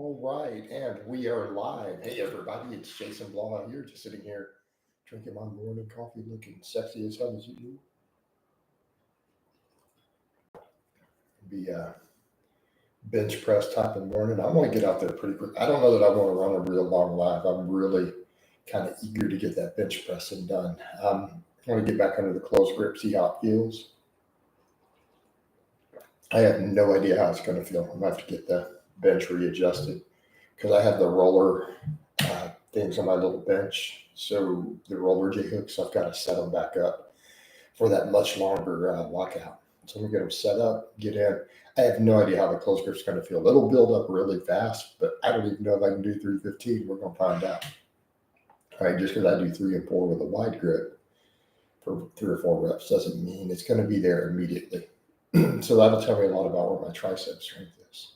All right, and we are live. Hey, everybody, it's Jason Blaha here, just sitting here drinking my morning coffee, looking sexy as hell as usual. Be bench press type of morning. I want to get out there pretty quick. I don't know that I want to run a real long live. I'm really kind of eager to get that bench pressing done. I want to get back under the close grip, see how it feels. I have no idea how it's going to feel. I'm going to have to get the bench readjusted because I have the roller things on my little bench. So the roller J hooks, I've got to set them back up for that much longer lockout. So I'm going to get them set up, get in. I have no idea how the close grip's going to feel. It'll build up really fast, but I don't even know if I can do 315. We're going to find out. All right, just because I do 3 and 4 with a wide grip for 3 or 4 reps doesn't mean it's going to be there immediately. So that'll tell me a lot about where my tricep strength is.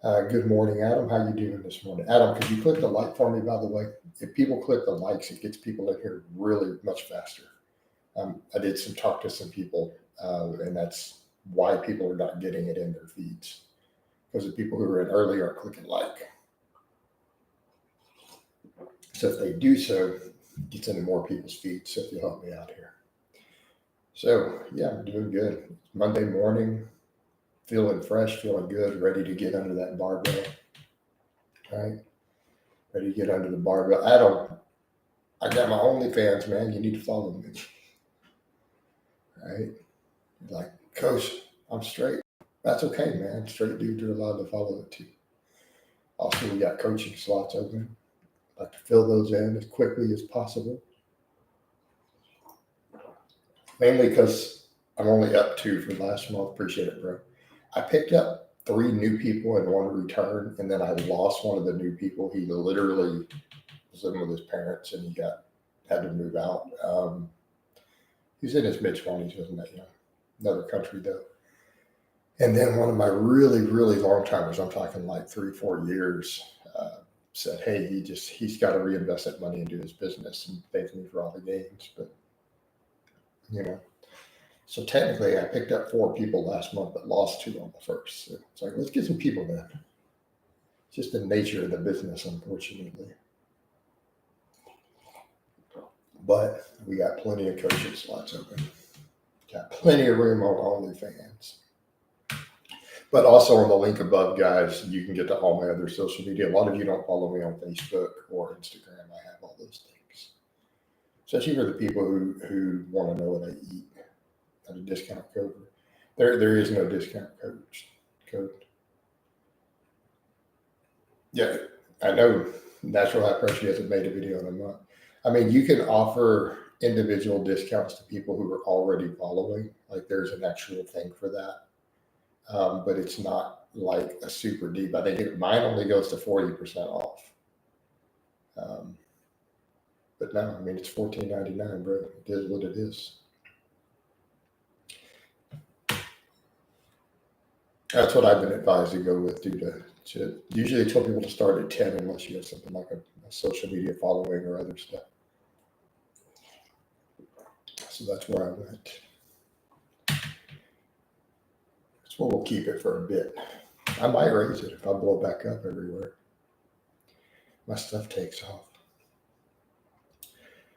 Good morning, Adam. How you doing this morning? Adam, could you click the like for me, by the way? If people click the likes, it gets people in here really much faster. I did talk to some people, and that's why people are not getting it in their feeds. Because the people who are in early aren't clicking like. So if they do so, it gets into more people's feeds. So if you help me out here. So yeah, I'm doing good. It's Monday morning, feeling fresh, feeling good, ready to get under that barbell. All right, ready to get under the barbell. I got my OnlyFans, man. You need to follow me. All right, like, Coach, I'm straight. That's okay, man. Straight dudes are allowed to follow it too. Also, we got coaching slots open. I'd like to fill those in as quickly as possible. Mainly because I'm only up 2 for last month. Appreciate it, bro. I picked up 3 new people and 1 return, and then I lost one of the new people. He literally was living with his parents, and he had to move out. He's in his mid-20s, wasn't that young? Another country, though. And then one of my really, really long timers, I'm talking like 3-4 years, said, hey, he's got to reinvest that money into his business, and thanked me for all the gains. But, so technically I picked up 4 people last month, but lost 2 on the first. So it's like, let's get some people in. It's just the nature of the business, unfortunately. But we got plenty of coaching slots open. Got plenty of room on OnlyFans. But also on the link above, guys, you can get to all my other social media. A lot of you don't follow me on Facebook or Instagram. I have all those things. Especially for the people who want to know what I eat at a discount code. There is no discount code. Yeah, I know Natural Hypertrophy hasn't made a video in a month. I mean, you can offer individual discounts to people who are already following. Like there's an actual thing for that. But it's not like a super deep. I think mine only goes to 40% off. But no, I mean, it's $14.99, bro. It is what it is. That's what I've been advised to go with due to usually tell people to start at 10 unless you have something like a social media following or other stuff. So that's where I went. That's where we'll keep it for a bit. I might raise it if I blow back up everywhere. My stuff takes off.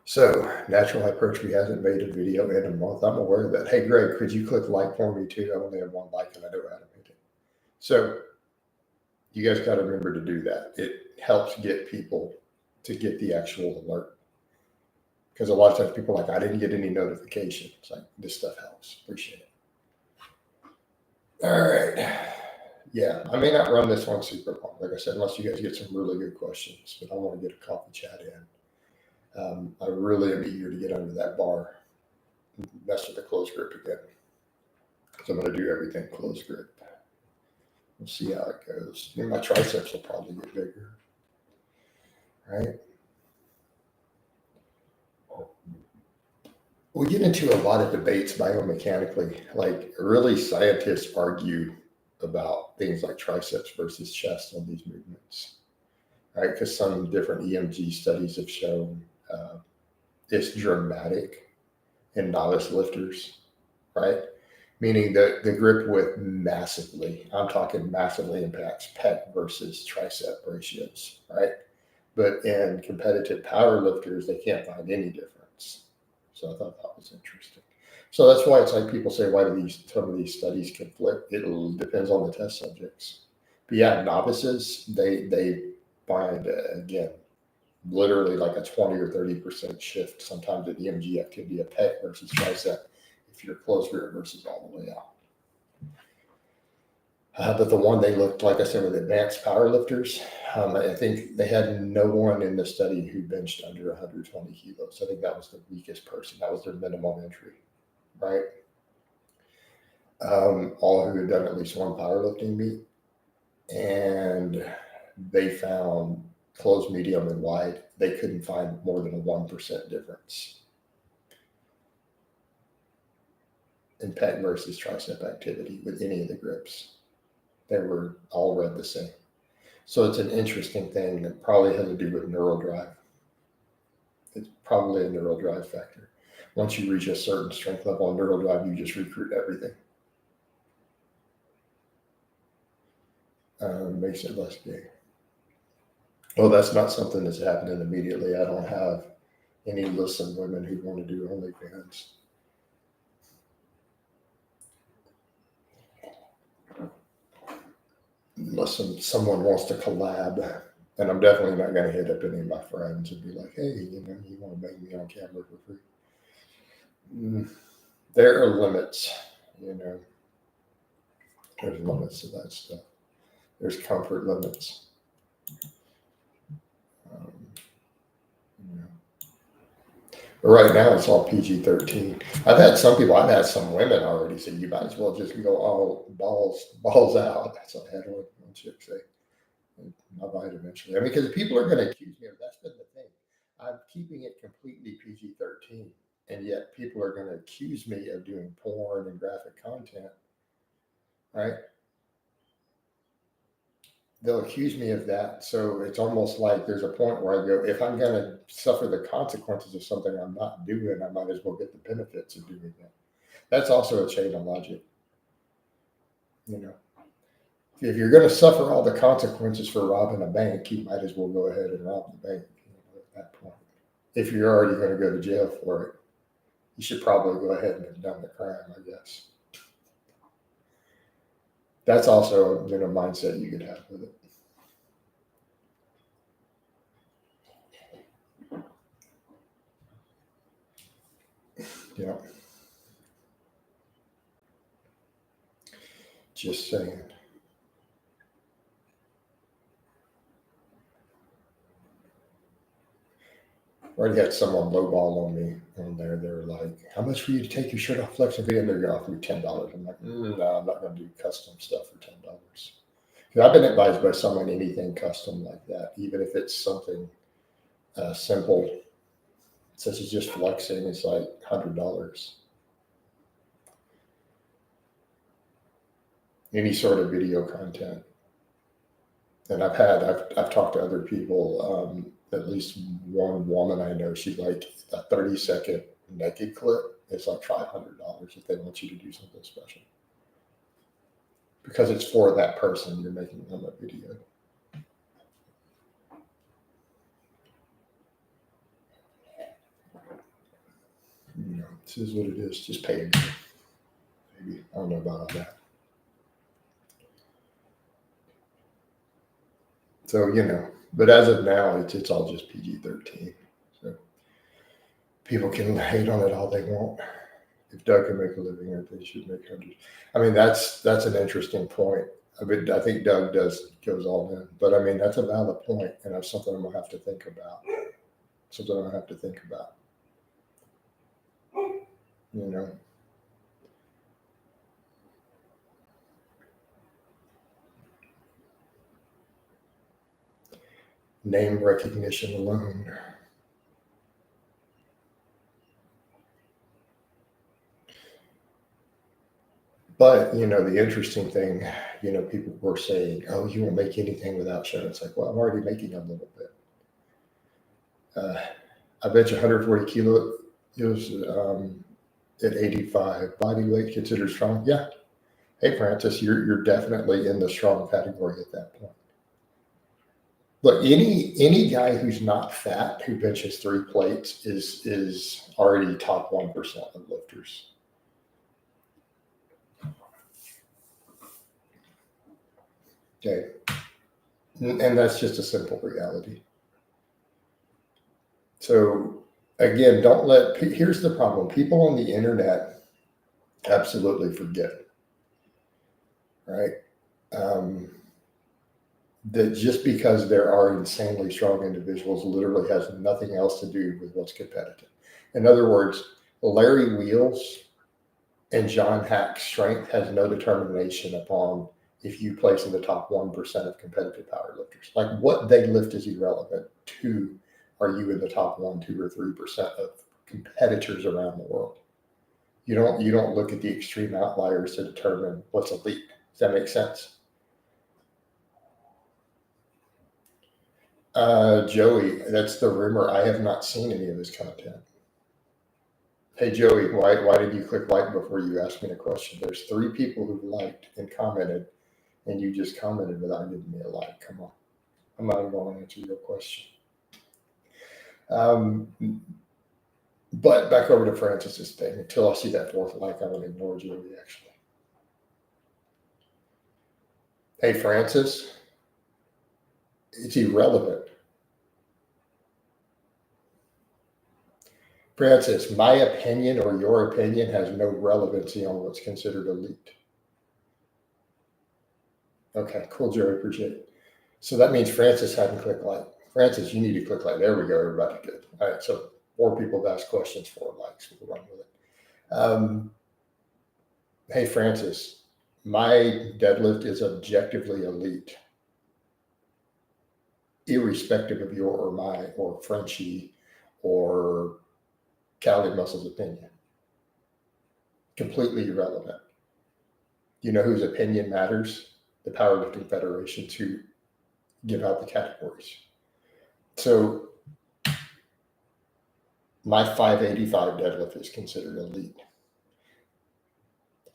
So Natural Hypertrophy hasn't made a video in a month. I'm aware of that. Hey, Greg, could you click like for me too? I only have 1 like and I know how to make it. So you guys got to remember to do that. It helps get people to get the actual alert. Because a lot of times people are like, I didn't get any notification. It's like, this stuff helps. Appreciate it. All right. Yeah, I may not run this one super long, like I said, unless you guys get some really good questions. But I want to get a coffee chat in. I really am eager to get under that bar, mess with the close grip again. So I'm going to do everything close grip. We'll see how it goes. My triceps will probably get bigger, right? We get into a lot of debates biomechanically. Like really scientists argue about things like triceps versus chest on these movements, right? Because some different EMG studies have shown it's dramatic in novice lifters, right? meaning that the grip width massively, I'm talking massively impacts pec versus tricep ratios, right? But in competitive power lifters, they can't find any difference. So I thought that was interesting. So that's why it's like people say, why do some of these studies conflict? It depends on the test subjects. But yeah, novices, they find again literally like a 20 or 30% shift sometimes at EMG activity of pec versus tricep if you're close grip versus all the way out. But the one they looked, like I said, with advanced power lifters, I think they had no one in the study who benched under 120 kilos. I think that was the weakest person. That was their minimum entry, right? All who had done at least one powerlifting meet, and they found closed, medium, and wide. They couldn't find more than a 1% difference in pec versus tricep activity with any of the grips. They were all read the same. So it's an interesting thing that probably has to do with neural drive. It's probably a neural drive factor. Once you reach a certain strength level on neural drive, you just recruit everything. Makes it less big. Oh, that's not something that's happening immediately. I don't have any lists of women who want to do OnlyFans. Unless someone wants to collab. And I'm definitely not going to hit up any of my friends and be like, hey, you want to make me on camera for free? There are limits, There's limits to that stuff. There's comfort limits. But right now, it's all PG-13. I've had some women already say, you might as well just go all balls out. That's what I had one chick say. I might eventually. I mean, because people are going to accuse me of that's been the thing. I'm keeping it completely PG-13, and yet people are going to accuse me of doing porn and graphic content, right? They'll accuse me of that. So it's almost like there's a point where I go, if I'm going to suffer the consequences of something I'm not doing, I might as well get the benefits of doing that. That's also a chain of logic. If you're going to suffer all the consequences for robbing a bank, you might as well go ahead and rob the bank at that point. If you're already going to go to jail for it, you should probably go ahead and have done the crime, I guess. That's also a mindset you could have with it. Yeah. Just saying. I already had someone lowball on me on there. They were like, how much for you to take your shirt off flexing video? And they're going to offer me $10. I'm like, no, I'm not going to do custom stuff for $10. Because I've been advised by someone anything custom like that, even if it's something simple, such as just flexing, it's like $100. Any sort of video content. And I've talked to other people, at least one woman I know, she's like a 30-second naked clip. It's like $500 if they want you to do something special. Because it's for that person, you're making them a video. This is what it is. Just pay a bill. Maybe. I don't know about all that. So, but as of now, it's all just PG-13. So people can hate on it all they want. If Doug can make a living, they should make hundreds. I mean, that's an interesting point. I think Doug goes all in, but I mean, that's a valid point, and that's something I'm gonna have to think about. Name recognition alone. But the interesting thing, people were saying, "Oh, you won't make anything without showing." It's like, well, I'm already making a little bit. I bet you 140 kilos at 85 body weight considered strong? Yeah. Hey, Francis, you're definitely in the strong category at that point. Look, any guy who's not fat who benches 3 plates is already top 1% of lifters. Okay. And that's just a simple reality. So again, here's the problem. People on the internet absolutely forget, right? That just because there are insanely strong individuals literally has nothing else to do with what's competitive. In other words, Larry Wheels and John Hack's strength has no determination upon if you place in the top 1% of competitive powerlifters. Like what they lift is irrelevant to are you in the top 1, 2, or 3% of competitors around the world. You don't look at the extreme outliers to determine what's elite. Does that make sense? Joey, that's the rumor. I have not seen any of his content. Hey, Joey, why did you click like before you asked me a question? There's 3 people who liked and commented, and you just commented without giving me a like. Come on. I'm not even going to answer your question. But back over to Francis's thing. Until I see that 4th like, I'm going to ignore Joey, actually. Hey, Francis, it's irrelevant. Francis, my opinion or your opinion has no relevancy on what's considered elite. Okay, cool, Joey, appreciate it. So that means Francis hadn't clicked like. Francis, you need to click like. There we go, everybody, good. All right, so 4 people have asked questions, 4 likes. We'll run with it. Hey, Francis, my deadlift is objectively elite, irrespective of your or my or Frenchie or Cali Muscle's opinion. Completely irrelevant. You know whose opinion matters? The powerlifting federations who give out the categories. So my 585 deadlift is considered elite.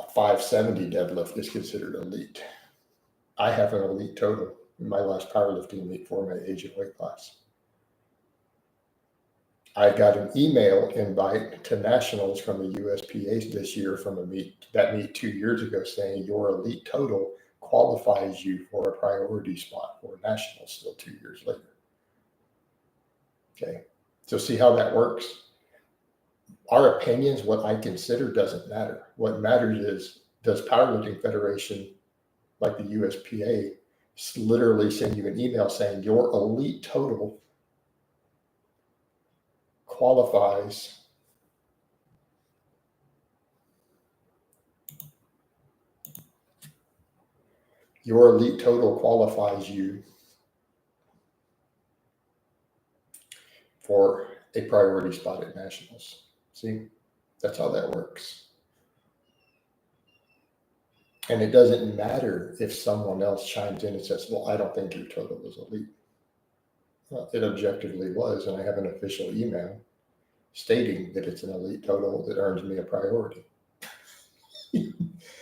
A 570 deadlift is considered elite. I have an elite total in my last powerlifting meet for my age and weight class. I got an email invite to nationals from the USPAs this year from a meet 2 years ago saying your elite total qualifies you for a priority spot for nationals still 2 years later. Okay, so see how that works? Our opinions, what I consider, doesn't matter. What matters is, does Powerlifting Federation, like the USPA, literally send you an email saying your elite total qualifies you for a priority spot at nationals. See, that's how that works. And it doesn't matter if someone else chimes in and says, well, I don't think your total is elite. Well, it objectively was, and I have an official email stating that it's an elite total that earns me a priority.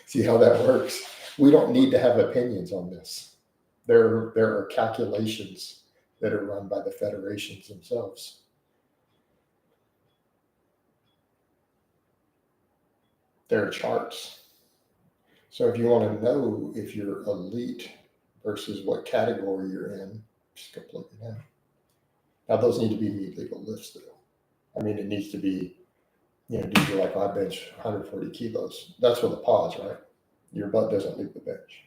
See how that works? We don't need to have opinions on this. There are calculations that are run by the federations themselves. There are charts. So if you want to know if you're elite versus what category you're in, just go plug it in. Now those need to be meet legal lifts though. I mean, it needs to be, dudes are like, I bench 140 kilos. That's with a pause, right? Your butt doesn't leave the bench.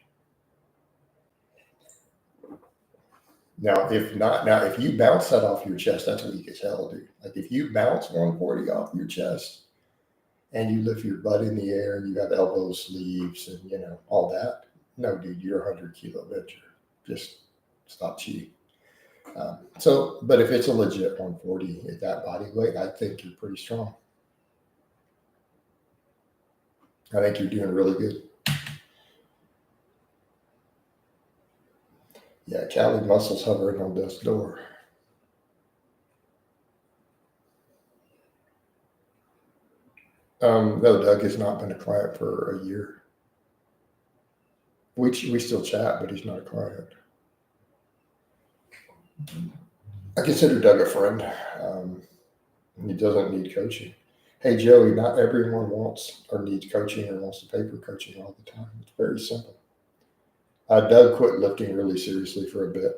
Now, if you bounce that off your chest, that's weak as hell, dude. Like if you bounce 140 off your chest and you lift your butt in the air and you have elbow sleeves and all that, no, dude, you're a 100-kilo bencher. Just stop cheating. But if it's a legit 140 at that body weight, I think you're pretty strong. I think you're doing really good. Yeah, Cali Muscle's hovering on death's door. No, Doug has not been a client for a year. We still chat, but he's not a client. I consider Doug a friend. He doesn't need coaching. Hey, Joey, not everyone wants or needs coaching or wants to pay for coaching all the time. It's very simple. Doug quit lifting really seriously for a bit.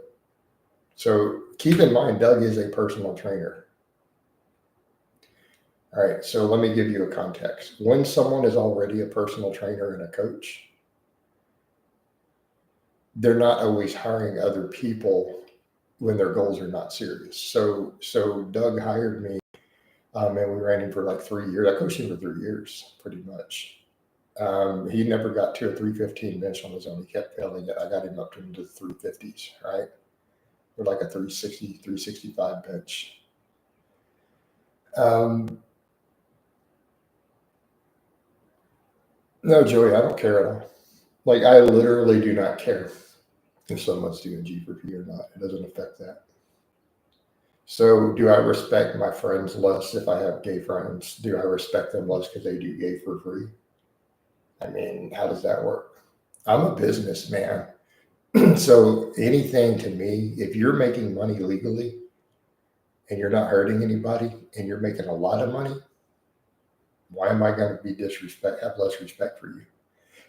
So keep in mind, Doug is a personal trainer. All right, so let me give you a context. When someone is already a personal trainer and a coach, they're not always hiring other people when their goals are not serious. So Doug hired me, and we ran him for like 3 years. I coached him for 3 years, pretty much. He never got to a 315 bench on his own. He kept failing it. I got him up to the 350s, right? Or like a 360, 365 bench. No, Joey, I don't care at all. Like, I literally do not care if someone's doing G4P or not. It doesn't affect that. So do I respect my friends less if I have gay friends? Do I respect them less because they do gay for free? I mean, how does that work? I'm a businessman. So anything to me, if you're making money legally and you're not hurting anybody and you're making a lot of money, why am I going to have less respect for you?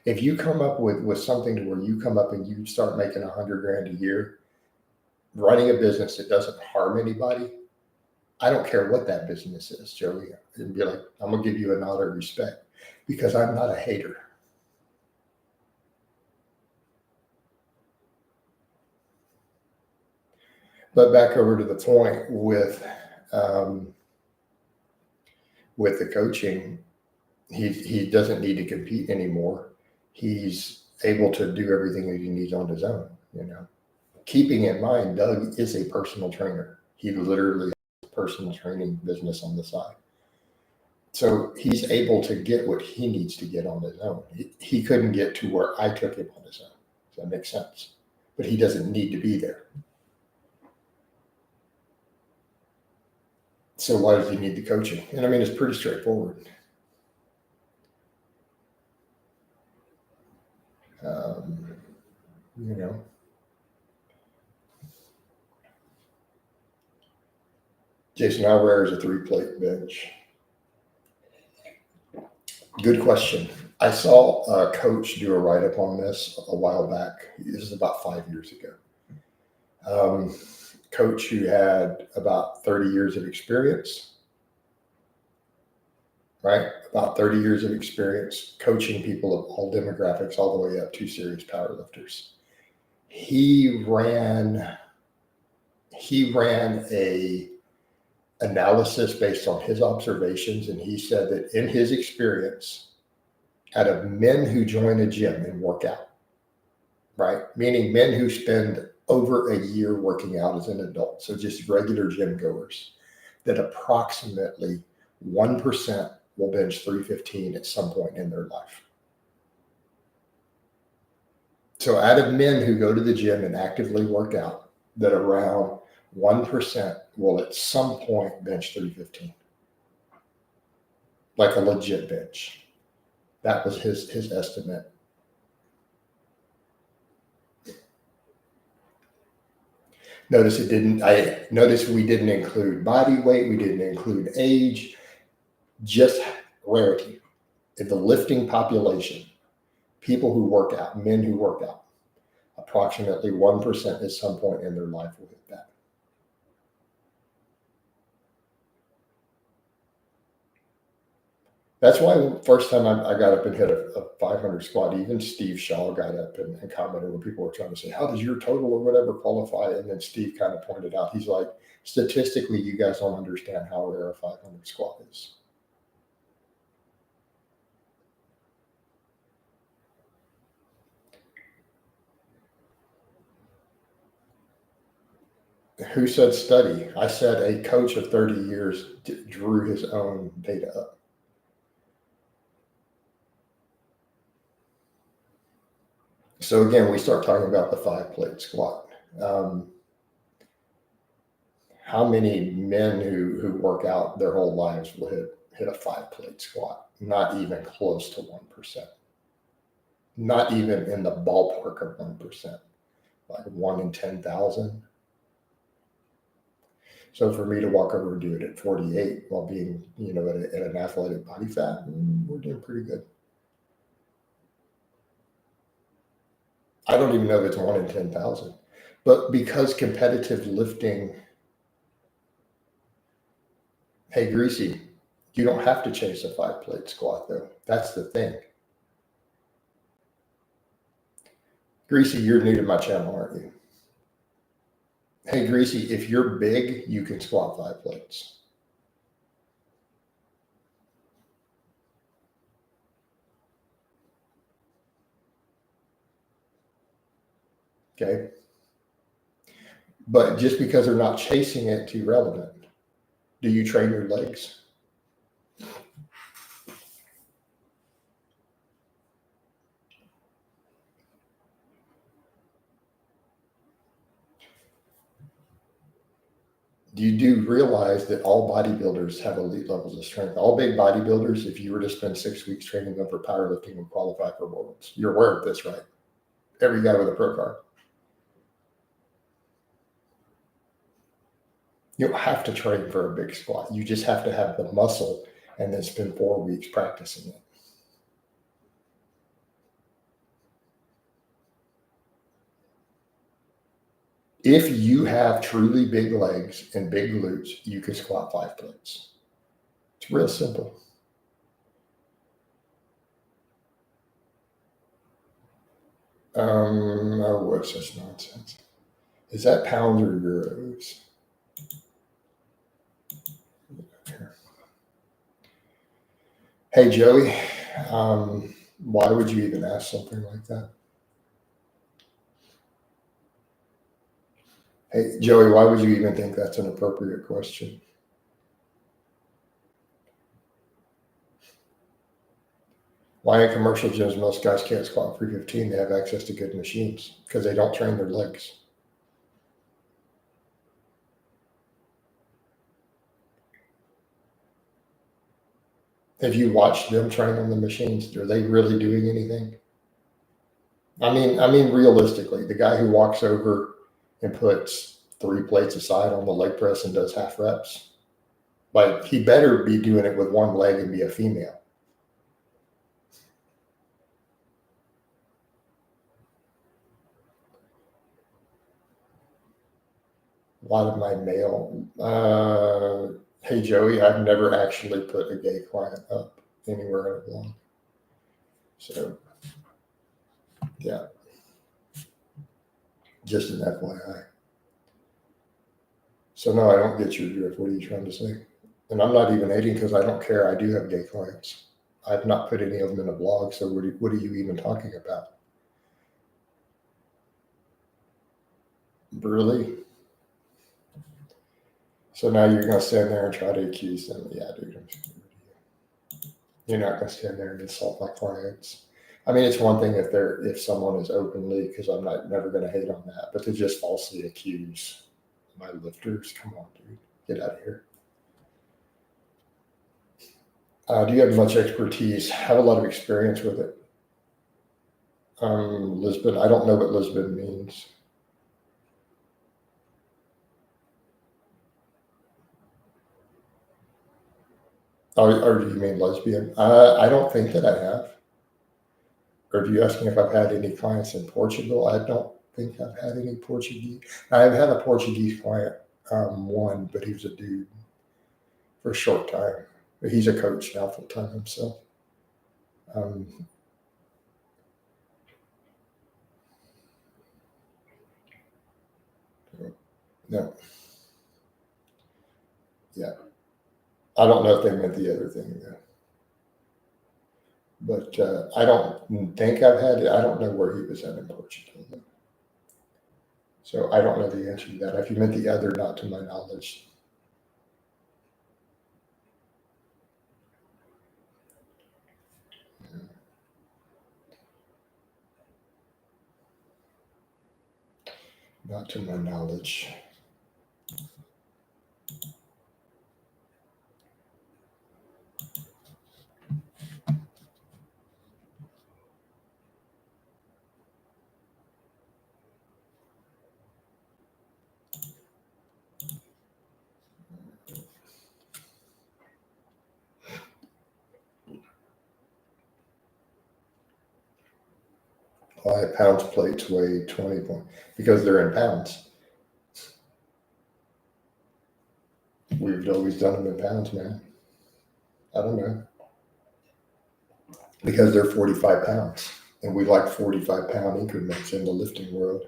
If you come up with something to where you come up and you start making $100,000 a year, running a business that doesn't harm anybody, I don't care what that business is, Joey. And be like, I'm gonna give you a nod of respect because I'm not a hater. But back over to the point with the coaching, he doesn't need to compete anymore. He's able to do everything that he needs on his own, Keeping in mind, Doug is a personal trainer. He literally has a personal training business on the side. So he's able to get what he needs to get on his own. He couldn't get to where I took him on his own. Does that make sense? But he doesn't need to be there. So why does he need the coaching? And I mean, it's pretty straightforward. Jason, how rare is a 3-plate bench? Good question. I saw a coach do a write-up on this a while back. This is about 5 years ago. Coach who had about 30 years of experience, right? About 30 years of experience coaching people of all demographics, all the way up to serious powerlifters. He ran a analysis based on his observations, and he said that in his experience, out of men who join a gym and work out, right? Meaning men who spend over a year working out as an adult, so just regular gym goers, that approximately 1% will bench 315 at some point in their life. So out of men who go to the gym and actively work out, that around 1% will at some point bench 315. Like a legit bench. That was his estimate. Notice we didn't include body weight, we didn't include age, just rarity. In the lifting population, people who work out, men who work out, approximately 1% at some point in their life will hit that. That's why first time I got up and hit a 500 squat, even Steve Shaw got up and commented when people were trying to say, how does your total or whatever qualify? And then Steve kind of pointed out, he's like, statistically, you guys don't understand how rare a 500 squat is. Who said study? I said a coach of 30 years drew his own data up. So again, we start talking about the 5-plate squat. How many men who work out their whole lives will hit hit a 5-plate squat. Not even close to 1%. Not even in the ballpark of 1%. Like 1 in 10,000. So for me to walk over and do it at 48 while being, at an athletic body fat, we're doing pretty good. I don't even know if it's 1 in 10,000. But because competitive lifting, hey, Greasy, you don't have to chase a 5-plate squat, though. That's the thing. Greasy, you're new to my channel, aren't you? Hey, Greasy, if you're big, you can squat 5 plates. Okay? But just because they're not chasing it, it's irrelevant. Do you train your legs? You do realize that all bodybuilders have elite levels of strength. All big bodybuilders, if you were to spend 6 weeks training them for powerlifting, would qualify for worlds. You're aware of this, right? Every guy with a pro card. You don't have to train for a big squat. You just have to have the muscle and then spend 4 weeks practicing it. If you have truly big legs and big glutes, you can squat 5 plates. It's real simple. Oh, what's such nonsense? Is that pounds or euros? Hey, Joey, why would you even ask something like that? Hey, Joey, why would you even think that's an appropriate question? Why in commercial gyms most guys can't squat 315? They have access to good machines because they don't train their legs. Have you watched them train on the machines? Are they really doing anything? I mean, realistically, the guy who walks over and puts 3 plates aside on the leg press and does half reps, like he better be doing it with one leg and be a female. A lot of my male. Hey, Joey, I've never actually put a gay client up anywhere in a blog. So, yeah. Just an FYI. So, no, I don't get your drift. What are you trying to say? And I'm not even hating because I don't care. I do have gay clients. I've not put any of them in a blog. So, what are you even talking about? Really? So now you're going to stand there and try to accuse them. Yeah, dude. You're not going to stand there and insult my clients. I mean, it's one thing if someone is openly, because I'm never going to hate on that, but to just falsely accuse my lifters, come on, dude, get out of here. Do you have much expertise? Have a lot of experience with it. Lisbon, I don't know what Lisbon means. Or do you mean lesbian? I don't think that I have. Or are you asking if I've had any clients in Portugal? I don't think I've had any Portuguese. I've had a Portuguese client, one, but he was a dude for a short time. But he's a coach now full time himself. No. Yeah. I don't know if they meant the other thing though. But I don't think I've had it. I don't know where he was at in Portugal though. So I don't know the answer to that. If you meant the other, not to my knowledge. Not to my knowledge. Why pounds plates weigh 20 points? Because they're in pounds. We've always done them in pounds, man. I don't know. Because they're 45 pounds. And we like 45-pound increments in the lifting world.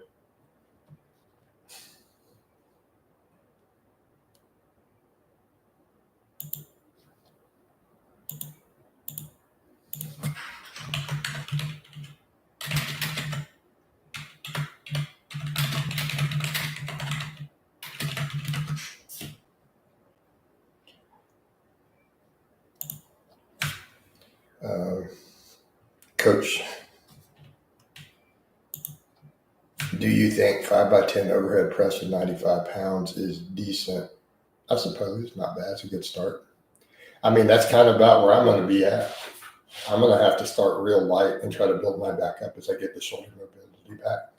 Coach, do you think 5x10 overhead press with 95 pounds is decent? I suppose, not bad. It's a good start. I mean, that's kind of about where I'm going to be at. I'm going to have to start real light and try to build my back up as I get the shoulder mobility back.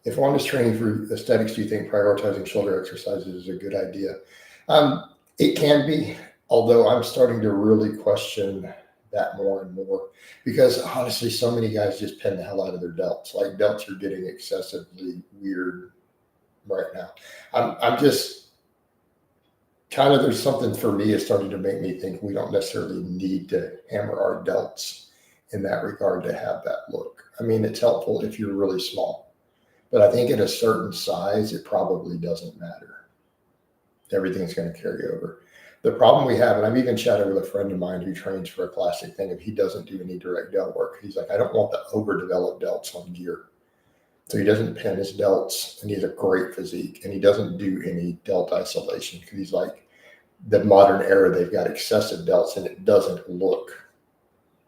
If one is training for aesthetics, do you think prioritizing shoulder exercises is a good idea? It can be, although I'm starting to really question that more and more, because honestly, so many guys just pin the hell out of their delts. Like, delts are getting excessively weird right now. I'm just kind of, there's something for me is starting to make me think we don't necessarily need to hammer our delts in that regard to have that look. I mean, it's helpful if you're really small, but I think at a certain size, it probably doesn't matter. Everything's going to carry over. The problem we have, and I've even chatted with a friend of mine who trains for a classic thing, if he doesn't do any direct delt work, he's like, I don't want the overdeveloped delts on gear. So he doesn't pin his delts, and he has a great physique, and he doesn't do any delt isolation because he's like, the modern era, they've got excessive delts, and it doesn't look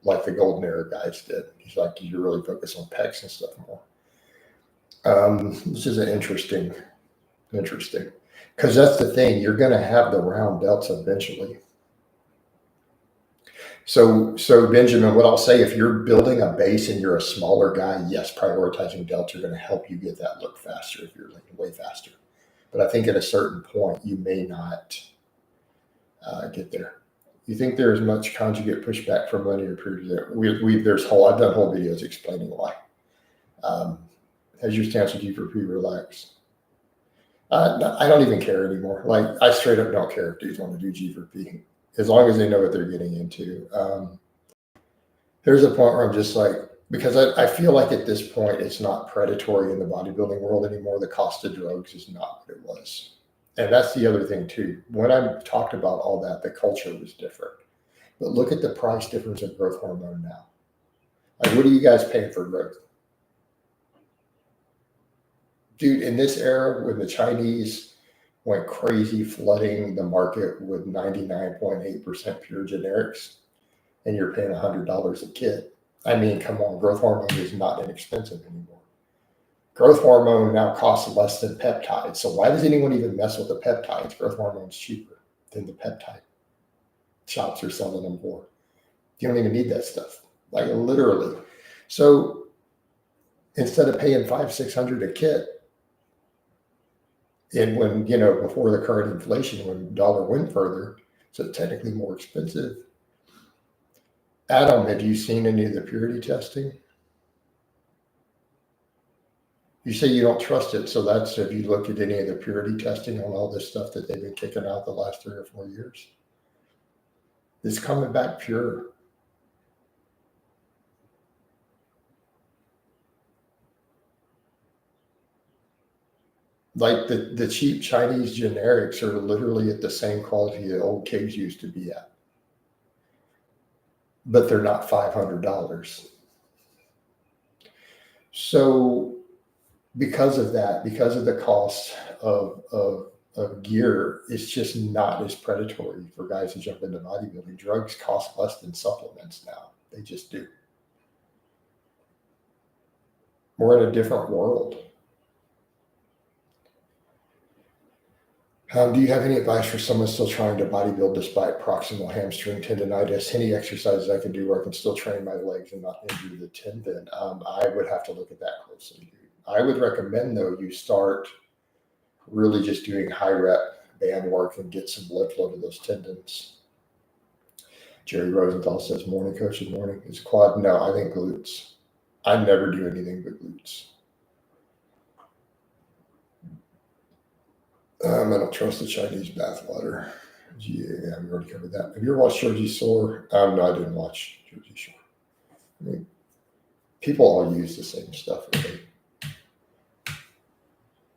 like the golden era guys did. He's like, you really focus on pecs and stuff more. This is an interesting, because that's the thing. You're going to have the round delts eventually. So Benjamin, what I'll say, if you're building a base and you're a smaller guy, yes, prioritizing delts are going to help you get that look faster if you're looking way faster. But I think at a certain point, you may not get there. You think there's much conjugate pushback from linear periods? I've done whole videos explaining why. Has your stance with G4P relaxed? I don't even care anymore. Like, I straight up don't care if dudes want to do G4P, as long as they know what they're getting into. There's a point where I'm just like, because I feel like at this point, it's not predatory in the bodybuilding world anymore. The cost of drugs is not what it was. And that's the other thing too. When I talked about all that, the culture was different. But look at the price difference of growth hormone now. Like, what are you guys paying for growth? Dude, in this era, when the Chinese went crazy flooding the market with 99.8% pure generics, and you're paying $100 a kit. I mean, come on, growth hormone is not inexpensive anymore. Growth hormone now costs less than peptides. So why does anyone even mess with the peptides? Growth hormone's cheaper than the peptide shops are selling them for. You don't even need that stuff, like literally. So instead of paying $500-600 a kit, and when, before the current inflation, when dollar went further, so technically more expensive. Adam, have you seen any of the purity testing? You say you don't trust it, so have you looked at any of the purity testing on all this stuff that they've been kicking out the last 3 or 4 years? It's coming back pure. Like the cheap Chinese generics are literally at the same quality the old Kigs used to be at. But they're not $500. So because of that, because of the cost of gear, it's just not as predatory for guys who jump into bodybuilding. Drugs cost less than supplements now. They just do. We're in a different world. Do you have any advice for someone still trying to bodybuild despite proximal hamstring tendonitis? Any exercises I can do where I can still train my legs and not injure the tendon? I would have to look at that closely, dude. I would recommend, though, you start really just doing high rep band work and get some blood flow to those tendons. Jerry Rosenthal says morning coach in the morning. Is quad? No, I think glutes. I never do anything but glutes. I don't trust the Chinese bathwater. Yeah, we already covered that. Have you ever watched Jersey Shore? No, I didn't watch Jersey Shore. I mean, people all use the same stuff. Really.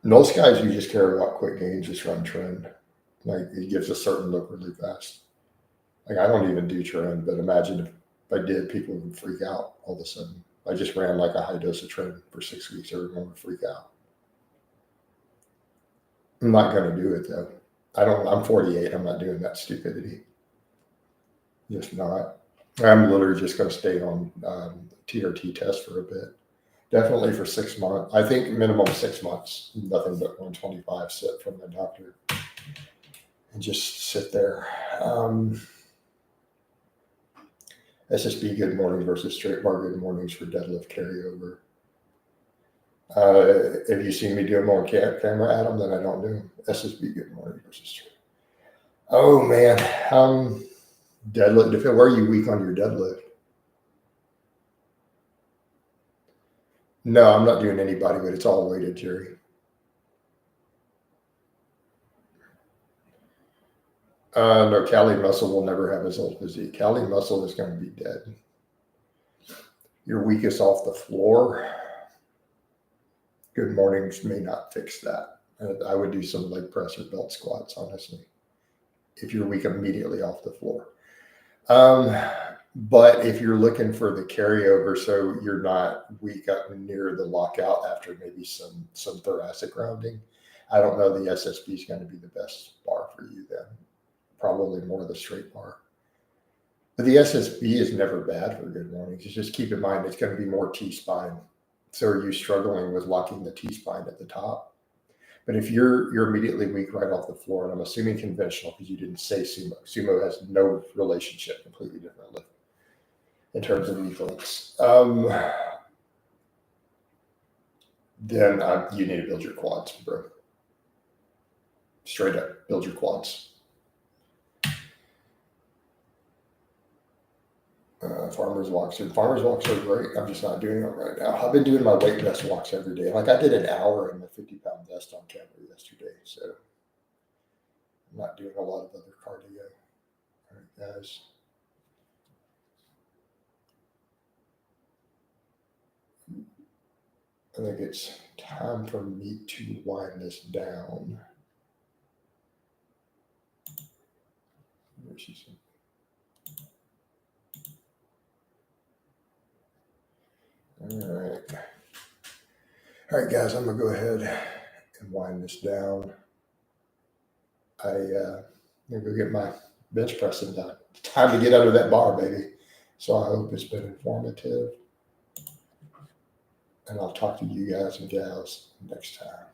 Most guys, you just care about quick gains, just run trend. Like it gives a certain look really fast. Like I don't even do trend, but imagine if I did, people would freak out all of a sudden. I just ran like a high dose of trend for 6 weeks. Everyone would freak out. I'm not going to do it though. I'm 48. I'm not doing that stupidity. Just not. I'm literally just going to stay on TRT test for a bit. Definitely for 6 months. I think minimum 6 months. Nothing but 125 sit from the doctor. And just sit there. SSB good morning versus straight bar good mornings for deadlift carryover. If you see me do them on camera, Adam, then I don't do them. SSB good morning versus straight. Oh man, deadlift. Where are you weak on your deadlift? No, I'm not doing any body weight. It's all weighted, Jerry. No, Cali muscle will never have his old physique. Cali muscle is going to be dead. You're weakest off the floor. Good mornings may not fix that. I would do some leg press or belt squats, honestly, if you're weak immediately off the floor. But if you're looking for the carryover, so you're not weak up near the lockout after maybe some thoracic rounding, I don't know the SSB is going to be the best bar for you then. Probably more of the straight bar. But the SSB is never bad for good mornings. Just keep in mind it's going to be more T-spine. So are you struggling with locking the T-spine at the top? But if you're immediately weak right off the floor, and I'm assuming conventional because you didn't say sumo. Sumo has no relationship, completely different lift in terms of weak links. Then you need to build your quads, bro. Straight up, build your quads. Farmers walks are great. I'm just not doing them right now. I've been doing my weight vest walks every day. Like I did an hour in the 50-pound vest on camera yesterday. So I'm not doing a lot of other cardio. All right, guys. I think it's time for me to wind this down. Where she said. All right, guys, I'm gonna go ahead and wind this down. I'm gonna go get my bench pressing done. It's time to get under that bar, baby. So I hope it's been informative. And I'll talk to you guys and gals next time.